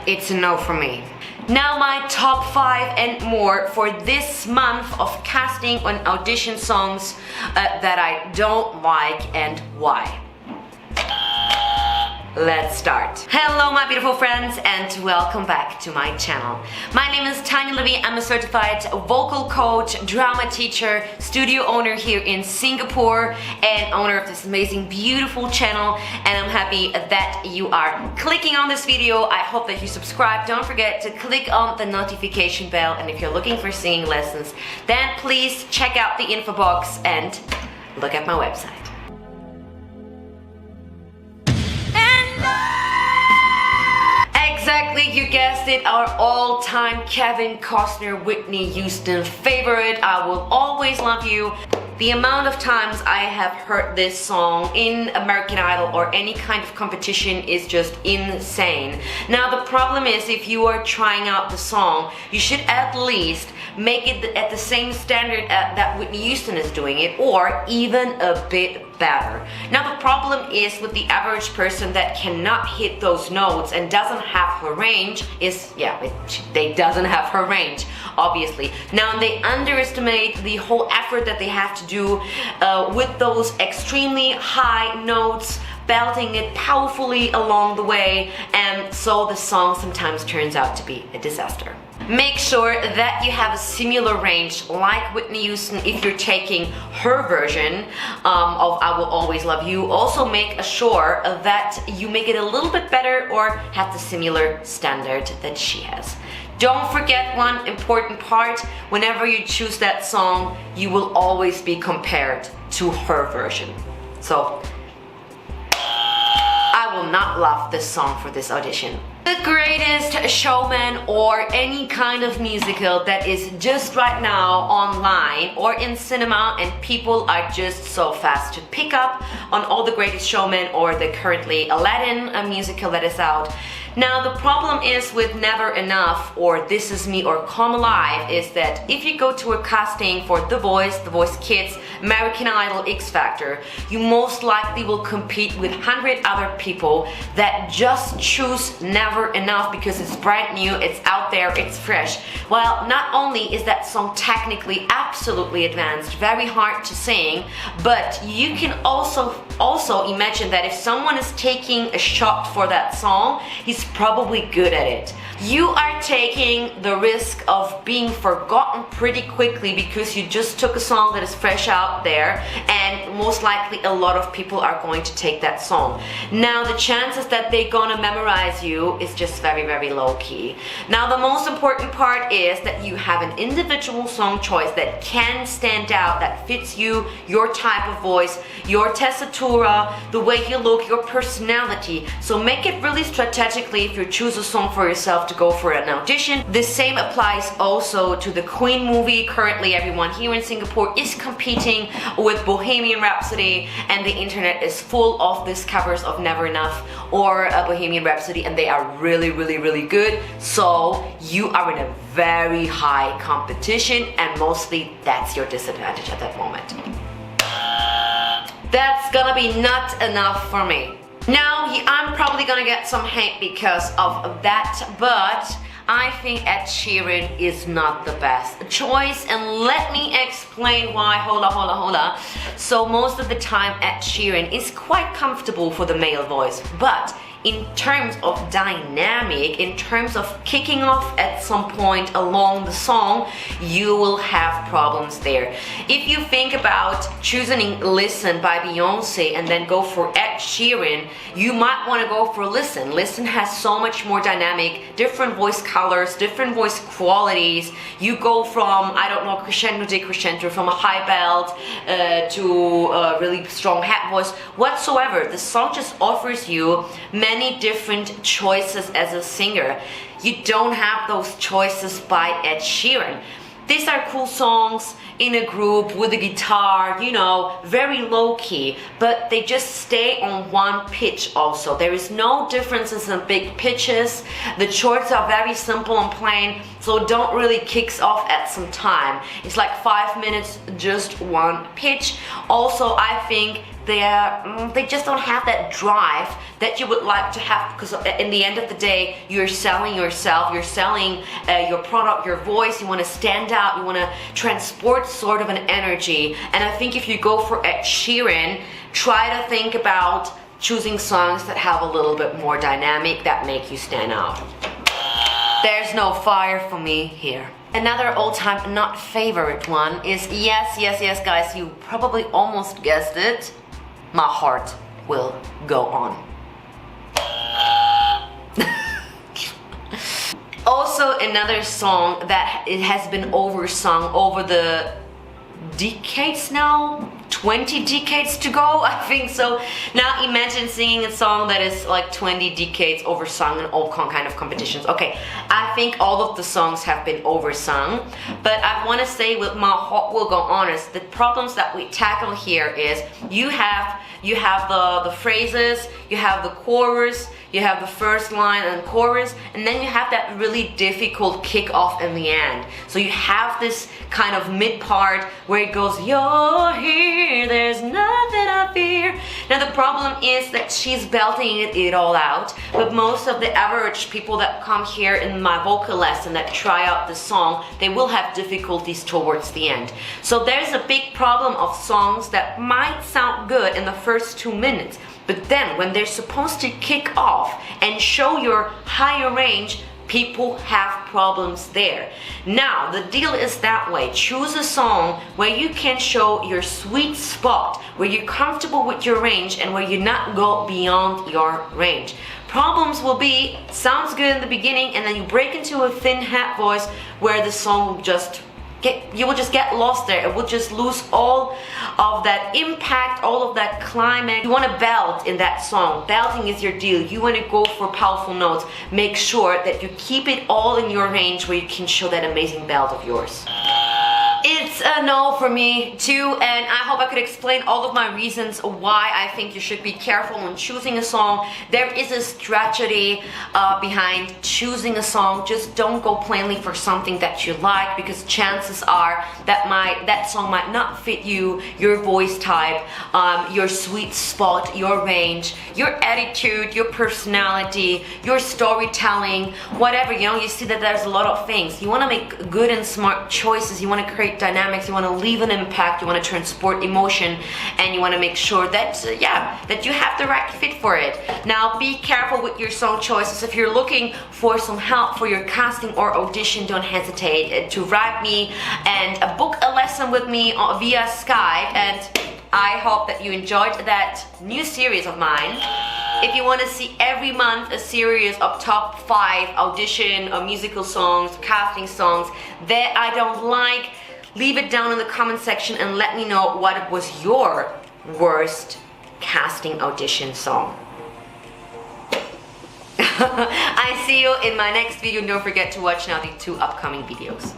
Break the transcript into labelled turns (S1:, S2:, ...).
S1: it's a no for me. Now my top 5 and more for this month of casting on audition songs that I don't like and why. Let's start. Hello my beautiful friends and welcome back to my channel. My name is Tania React. I'm a certified vocal coach, drama teacher, studio owner here in Singapore and owner of this amazing beautiful channel, and I'm happy that you are clicking on this video. I hope that you subscribe. Don't forget to click on the notification bell, and if you're looking for singing lessons, then please check out the info box and look at my website. Exactly, you guessed it, our all-time Kevin Costner, Whitney Houston favorite, I Will Always Love You. The amount of times I have heard this song in American Idol or any kind of competition is just insane. Now the problem is, if you are trying out the song, you should at least make it at the same standard that Whitney Houston is doing it, or even a bit better. Now the problem is with the average person that cannot hit those notes and doesn't have her range is, they doesn't have her range, obviously. Now they underestimate the whole effort that they have to do with those extremely high notes, belting it powerfully along the way, and so the song sometimes turns out to be a disaster. Make sure that you have a similar range like Whitney Houston if you're taking her version of I Will Always Love You. Also make sure that you make it a little bit better or have the similar standard that she has. Don't forget one important part: whenever you choose that song, you will always be compared to her version. So I will not love this song for this audition. The Greatest Showman or any kind of musical that is just right now online or in cinema, and people are just so fast to pick up on all The Greatest Showman or the currently Aladdin musical that is out. Now the problem is with Never Enough or This Is Me or Come Alive is that if you go to a casting for The Voice Kids, American Idol, X Factor, you most likely will compete with 100 other people that just choose Never Enough because it's brand new, it's out there, it's fresh. Well, not only is that song technically absolutely advanced, very hard to sing, but you can also imagine that if someone is taking a shot for that song, he's probably good at it. You are taking the risk of being forgotten pretty quickly because you just took a song that is fresh out there, and most likely a lot of people are going to take that song. Now the chances that they're gonna memorize you is just very, very low key. Now the most important part is that you have an individual song choice that can stand out, that fits you, your type of voice, your tessitura, the way you look, your personality. So make it really strategically if you choose a song for yourself to go for an audition. The same applies also to the Queen movie. Currently everyone here in Singapore is competing with Bohemian Rhapsody, and the internet is full of these covers of Never Enough or Bohemian Rhapsody, and they are really, really, really good. So you are in a very high competition, and mostly that's your disadvantage at that moment. That's gonna be not enough for me. Now, I'm probably gonna get some hate because of that, but I think Ed Sheeran is not the best choice, and let me explain why. Hold on. So most of the time Ed Sheeran is quite comfortable for the male voice, but in terms of dynamic, in terms of kicking off at some point along the song, you will have problems there. If you think about choosing Listen by Beyonce and then go for Ed Sheeran, you might want to go for Listen. Listen has so much more dynamic, different voice colors, different voice qualities. You go from, I don't know, crescendo, decrescendo, from a high belt to a really strong head voice, whatsoever. The song just offers you many different choices as a singer. You don't have those choices by Ed Sheeran. These are cool songs in a group with a guitar, you know, very low key, but they just stay on one pitch also. There is no differences in big pitches. The chords are very simple and plain, so don't really kicks off at some time. It's like 5 minutes, just one pitch. Also, I think they just don't have that drive that you would like to have, because in the end of the day, you're selling yourself, you're selling your product, your voice. You want to stand out, you want to transport sort of an energy. And I think if you go for Ed Sheeran, try to think about choosing songs that have a little bit more dynamic, that make you stand out. There's no fire for me here. Another all-time not favorite one is, yes guys, you probably almost guessed it, My Heart Will Go On. Also another song that it has been oversung over the decades now, 20 decades to go, I think so. Now imagine singing a song that is like 20 decades oversung in all kind of competitions. Okay, I think all of the songs have been oversung, but I want to say with My Heart Will Go On is the problems that we tackle here is you have the phrases, you have the chorus, you have the first line and chorus, and then you have that really difficult kick-off in the end. So you have this kind of mid part where it goes, you're here, there's nothing I fear. Now the problem is that she's belting it all out, but most of the average people that come here in my vocal lesson that try out the song, they will have difficulties towards the end. So there's a big problem of songs that might sound good in the first 2 minutes, but then when they're supposed to kick off and show your higher range, people have problems there. Now, the deal is that way. Choose a song where you can show your sweet spot, where you're comfortable with your range and where you not go beyond your range. Problems will be, sounds good in the beginning and then you break into a thin hat voice where the song will just you will just get lost there. It will just lose all of that impact, all of that climax. You want to belt in that song. Belting is your deal. You want to go for powerful notes. Make sure that you keep it all in your range where you can show that amazing belt of yours. It's a no for me too, and I hope I could explain all of my reasons why I think you should be careful when choosing a song. There is a strategy behind choosing a song. Just don't go plainly for something that you like, because chances are that that song might not fit you, your voice type, your sweet spot, your range, your attitude, your personality, your storytelling, whatever. You know, you see that there's a lot of things. You want to make good and smart choices. You want to create dynamics, you want to leave an impact, you want to transport emotion, and you want to make sure that that you have the right fit for it. Now be careful with your song choices. If you're looking for some help for your casting or audition, don't hesitate to write me and book a lesson with me via Skype, and I hope that you enjoyed that new series of mine. If you want to see every month a series of top 5 audition or musical songs, casting songs that I don't like, leave it down in the comment section and let me know what was your worst casting audition song. I see you in my next video, and don't forget to watch now the 2 upcoming videos.